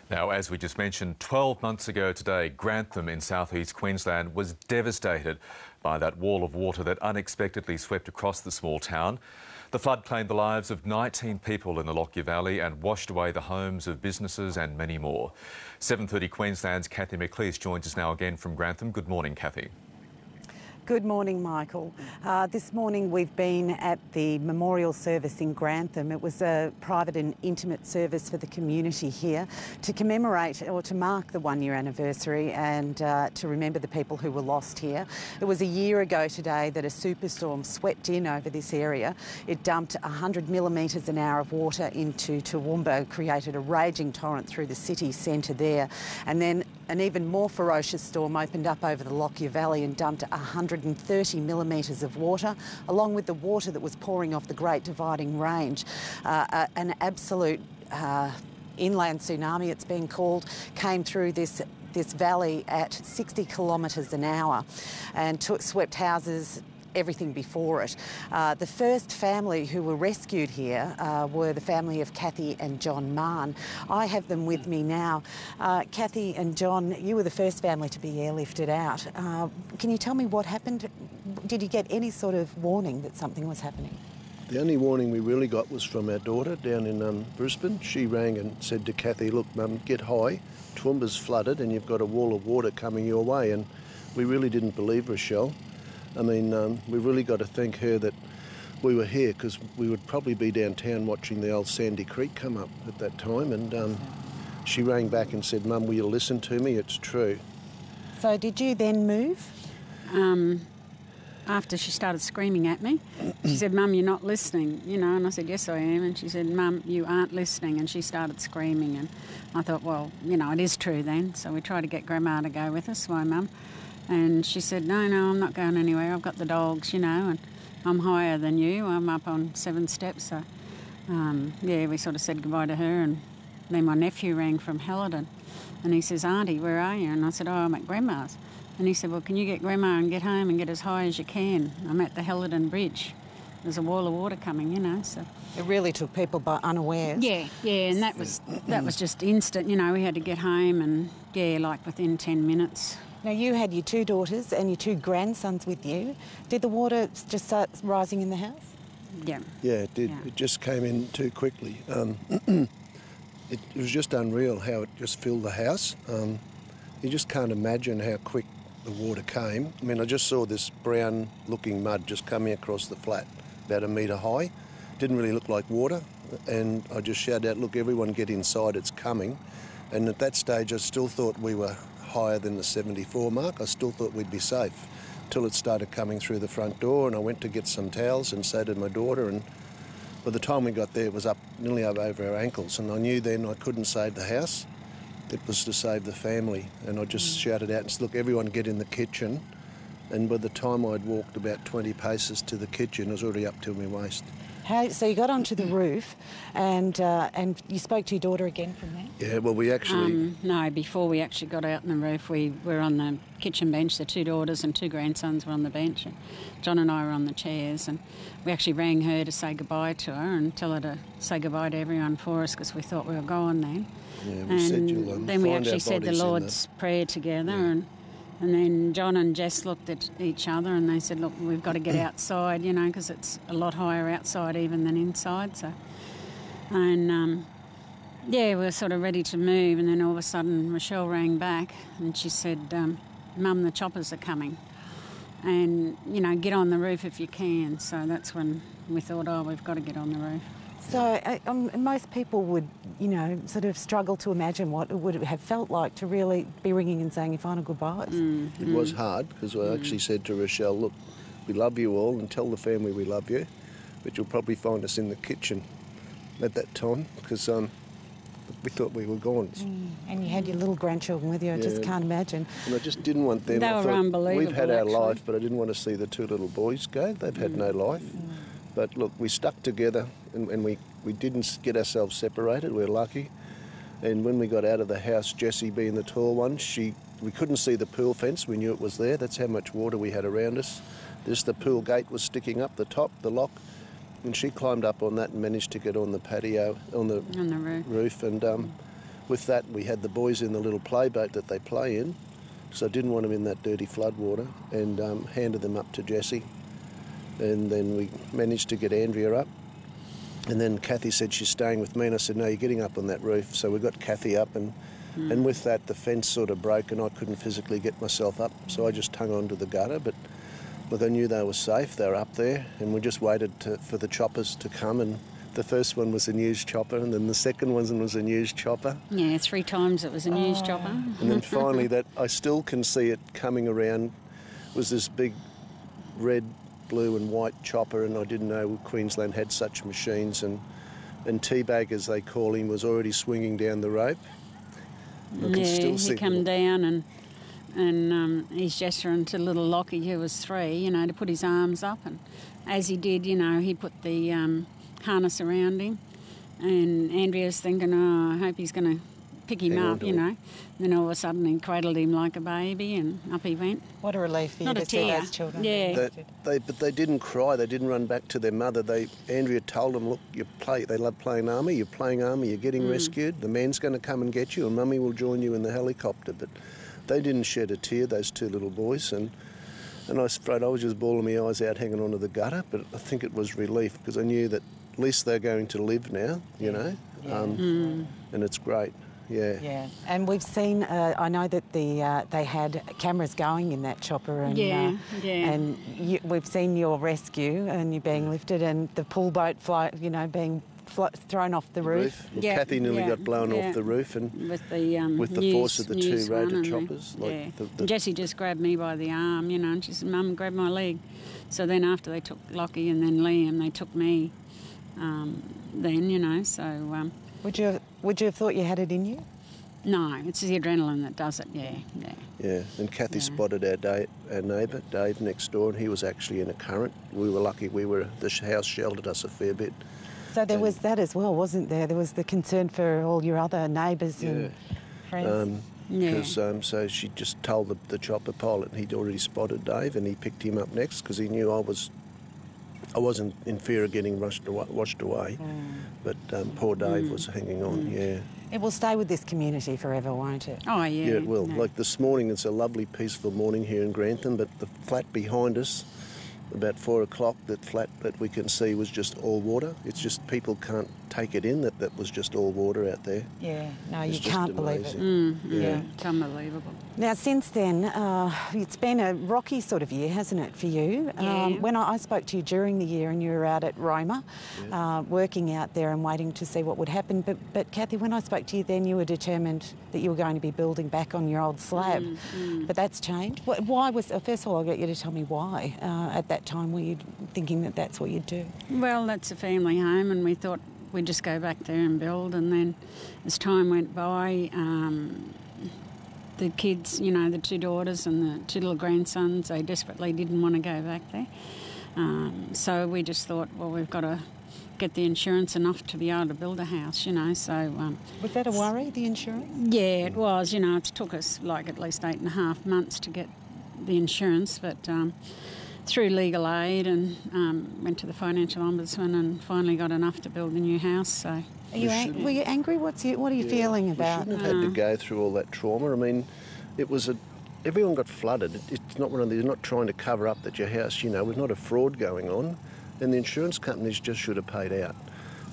Now, as we just mentioned, 12 months ago today, Grantham in southeast Queensland was devastated by that wall of water that unexpectedly swept across the small town. The flood claimed the lives of 19 people in the Lockyer Valley and washed away the homes of businesses and many more. 7:30 Queensland's Kathy McLeish joins us now again from Grantham. Good morning, Kathy. Good morning, Michael. This morning we've been at the memorial service in Grantham. It was a private and intimate service for the community here to commemorate or to mark the 1 year anniversary and to remember the people who were lost here. It was a year ago today that a superstorm swept in over this area. It dumped 100 millimetres an hour of water into Toowoomba, created a raging torrent through the city centre there, and then an even more ferocious storm opened up over the Lockyer Valley and dumped 130 millimetres of water, along with the water that was pouring off the Great Dividing Range. An absolute inland tsunami, it's been called, came through this valley at 60 kilometres an hour and swept houses, everything before it. The first family who were rescued here were the family of Kathy and John Mahon. I have them with me now. Kathy and John, you were the first family to be airlifted out. Can you tell me what happened? Did you get any sort of warning that something was happening? The only warning we really got was from our daughter down in Brisbane. She rang and said to Kathy, "Look, Mum, get high. Toowoomba's flooded and you've got a wall of water coming your way." And we really didn't believe Rochelle. I mean, we really got to thank her that we were here, because we would probably be downtown watching the old Sandy Creek come up at that time. And she rang back and said, "Mum, will you listen to me? It's true." So did you then move? After she started screaming at me, she said, "Mum, you're not listening," and I said, "Yes, I am." And she said, "Mum, you aren't listening," and she started screaming. And I thought, well, it is true then. So we tried to get Grandma to go with us, my mum. And she said, no, I'm not going anywhere. I've got the dogs, and I'm higher than you. I'm up on 7 steps. So, we sort of said goodbye to her. And then my nephew rang from Helidon, and he says, "Auntie, where are you?" And I said, "Oh, I'm at Grandma's." And he said, "Well, can you get Grandma and get home and get as high as you can? I'm at the Helidon Bridge. There's a wall of water coming, so." It really took people by unawares. Yeah, and that was just instant. We had to get home and, like within 10 minutes. Now, you had your 2 daughters and your 2 grandsons with you. Did the water just start rising in the house? Yeah. Yeah, it did. Yeah. It just came in too quickly. It was just unreal how it just filled the house. You just can't imagine how quick the water came. I mean, I just saw this brown-looking mud just coming across the flat, about 1 metre high. Didn't really look like water. And I just shouted out, "Look, everyone get inside, it's coming." And at that stage, I still thought we were higher than the 74 mark. I still thought we'd be safe till it started coming through the front door, and I went to get some towels and so did my daughter, and by the time we got there it was up nearly over our ankles, and I knew then I couldn't save the house. It was to save the family, and I just shouted out and said, "Look, everyone get in the kitchen." And by the time I'd walked about 20 paces to the kitchen, I was already up to my waist. So you got onto the roof and you spoke to your daughter again from there? Yeah, well, we actually... No, before we actually got out on the roof, we were on the kitchen bench. The 2 daughters and 2 grandsons were on the bench. And John and I were on the chairs, and we actually rang her to say goodbye to her and tell her to say goodbye to everyone for us, because we thought we were gone then. Yeah, we said you'll then we actually said the Lord's Prayer together, and then John and Jess looked at each other and they said, "Look, we've got to get outside, because it's a lot higher outside even than inside." So, and we were sort of ready to move, and then all of a sudden Rochelle rang back and she said, "Mum, the choppers are coming, and get on the roof if you can." So that's when we thought, oh, we've got to get on the roof. So most people would, sort of struggle to imagine what it would have felt like to really be ringing and saying your final goodbyes. It was hard, because I actually said to Rochelle, "Look, we love you all, and tell the family we love you, but you'll probably find us in the kitchen at that time," because we thought we were gone. And you had your little grandchildren with you. I just can't imagine. And I just didn't want them. They were unbelievable. We've had our actually. life, but I didn't want to see the 2 little boys go. They've had no life. But look, we stuck together, and we didn't get ourselves separated. We're lucky. And when we got out of the house, Jessie being the tall one, we couldn't see the pool fence. We knew it was there. That's how much water we had around us. The pool gate was sticking up the top, the lock, and she climbed up on that and managed to get on the patio, on the roof. And with that, we had the boys in the little playboat that they play in, so I didn't want them in that dirty flood water, and handed them up to Jessie. And then we managed to get Andrea up. And then Kathy said she's staying with me, and I said, no, you're getting up on that roof. So we got Kathy up, and with that, the fence sort of broke, and I couldn't physically get myself up, so I just hung onto the gutter. But look, I knew they were safe. They were up there, and we just waited for the choppers to come. And the first one was a news chopper, and then the second one was a news chopper. Yeah, 3 times it was a news chopper. And then finally, that I still can see it coming around, was this big red, blue and white chopper, and I didn't know Queensland had such machines. And Teabag, as they call him, was already swinging down the rope. He come down and he's gesturing to little Lockyer, who was 3, to put his arms up. And as he did, he put the harness around him. And Andrea's thinking, oh, I hope he's going to pick him up, Then all of a sudden he cradled him like a baby, and up he went. What a relief for you to see those children. Yeah. But they didn't cry. They didn't run back to their mother. Andrea told them, look, they love playing army. You're playing army. You're getting rescued. The man's going to come and get you, and Mummy will join you in the helicopter. But they didn't shed a tear, those 2 little boys. And I was afraid I was just bawling my eyes out hanging onto the gutter. But I think it was relief, because I knew that at least they're going to live now, and it's great. Yeah. Yeah, and we've seen. I know that they had cameras going in that chopper, and and we've seen your rescue and you being lifted, and the pool boat being thrown off the roof. Well, Kathy nearly got blown off the roof, and with the force of the 2 rotor choppers. Jessie just grabbed me by the arm, and she said, "Mum, grab my leg." So then after they took Lockie and then Liam, they took me. So. Would you have thought you had it in you? No, it's the adrenaline that does it. Yeah. And Kathy spotted our neighbour Dave next door, and he was actually in a current. We were lucky. The house sheltered us a fair bit. So there was that as well, wasn't there? There was the concern for all your other neighbours and friends. So she just told the chopper pilot, and he'd already spotted Dave, and he picked him up next because he knew I wasn't in fear of getting washed away. But poor Dave was hanging on. Yeah. It will stay with this community forever, won't it? Oh, yeah. Yeah, it will. Like this morning, it's a lovely, peaceful morning here in Grantham, but the flat behind us, about 4 o'clock, that flat that we can see was just all water. It's just people can't take it in that was just all water out there. Yeah, no, you can't believe it. It's unbelievable. Now, since then, it's been a rocky sort of year, hasn't it, for you? Yeah. When I spoke to you during the year and you were out at Roma, working out there and waiting to see what would happen. But Kathy, when I spoke to you then, you were determined that you were going to be building back on your old slab. But that's changed. Why was... First of all, I'll get you to tell me why. At that time, were you thinking that that's what you'd do? Well, that's a family home, and we thought we'd just go back there and build. And then as time went by... the kids, the 2 daughters and the 2 little grandsons, they desperately didn't want to go back there. So we just thought, well, we've got to get the insurance enough to be able to build a house, So was that a worry, the insurance? Yeah, it was. It took us at least 8.5 months to get the insurance, but through legal aid and went to the financial ombudsman and finally got enough to build a new house. So. Were you angry? What are you feeling about? We shouldn't have had to go through all that trauma. I mean, everyone got flooded. It's not one of these. Not trying to cover up that your house, was not a fraud going on, and the insurance companies just should have paid out.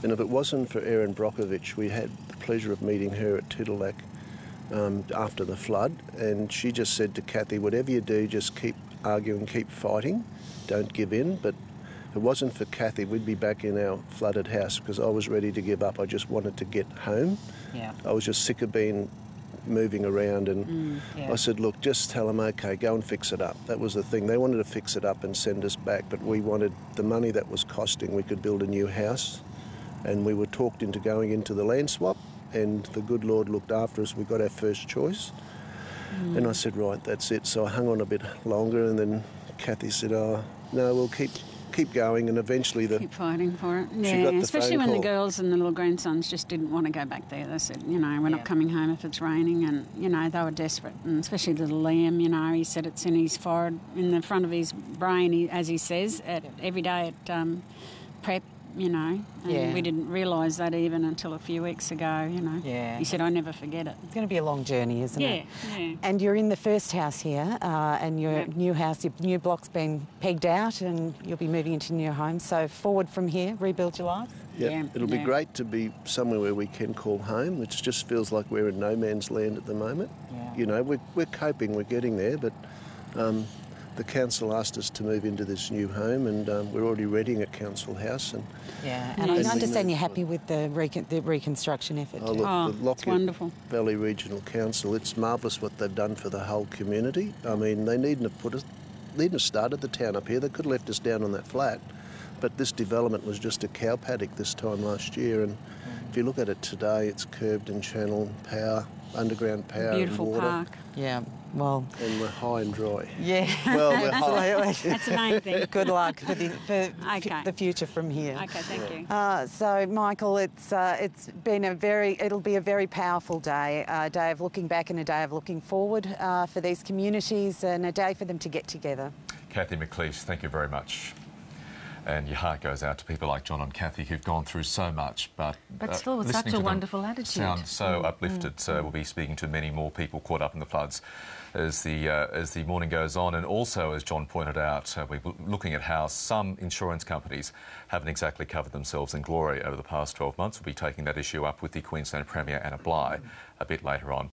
And if it wasn't for Erin Brockovich, we had the pleasure of meeting her at Tiddalack after the flood, and she just said to Kathy, "Whatever you do, just keep arguing, keep fighting, don't give in." But if it wasn't for Kathy, we'd be back in our flooded house because I was ready to give up. I just wanted to get home. Yeah. I was just sick of moving around, and I said, look, just tell them, okay, go and fix it up. That was the thing. They wanted to fix it up and send us back, but we wanted the money that was costing. We could build a new house, and we were talked into going into the land swap, and the good Lord looked after us. We got our first choice. And I said, right, that's it. So I hung on a bit longer, and then Kathy said, oh, no, we'll keep going, and eventually keep fighting for it. Yeah, especially when the girls and the little grandsons just didn't want to go back there. They said, we're not coming home if it's raining, and they were desperate. And especially little Liam, he said it's in his forehead, in the front of his brain, as he says, every day at prep. you know, and Yeah. we didn't realise that even until a few weeks ago, you know. Yeah. He said, I never forget it. It's going to be a long journey, isn't it? Yeah. And you're in the first house here, and your Yep. new house, your new block's been pegged out, and you'll be moving into your home. So forward from here, rebuild your life. Yeah, it'll be yeah. great to be somewhere where we can call home. It just feels like we're in no man's land at the moment. Yeah. You know, we're coping, we're getting there, but the council asked us to move into this new home, and we're already renting a council house. And Yeah, and I As we understand move you're happy with the reconstruction effort. oh, too. look, Oh, the it's Lockyer wonderful. Valley Regional Council, it's marvellous what they've done for the whole community. I mean, they needn't have started the town up here. They could have left us down on that flat. But this development was just a cow paddock this time last year, and if you look at it today, it's curbed and channel power, underground power Beautiful and water, park. Yeah, well, and we're high and dry. yeah, Well, we're high. absolutely. That's the main thing. Good luck for Okay. the future from here. Okay, thank you. So, Michael, it'll be a very powerful day, a day of looking back and a day of looking forward for these communities, and a day for them to get together. Kathy McLeish, thank you very much. And your heart goes out to people like John and Kathy who've gone through so much, but still with such listening a to them wonderful attitude. sound so uplifted. We'll be speaking to many more people caught up in the floods as the morning goes on, and also, as John pointed out, we're looking at how some insurance companies haven't exactly covered themselves in glory over the past 12 months. We'll be taking that issue up with the Queensland Premier Anna Bligh a bit later on.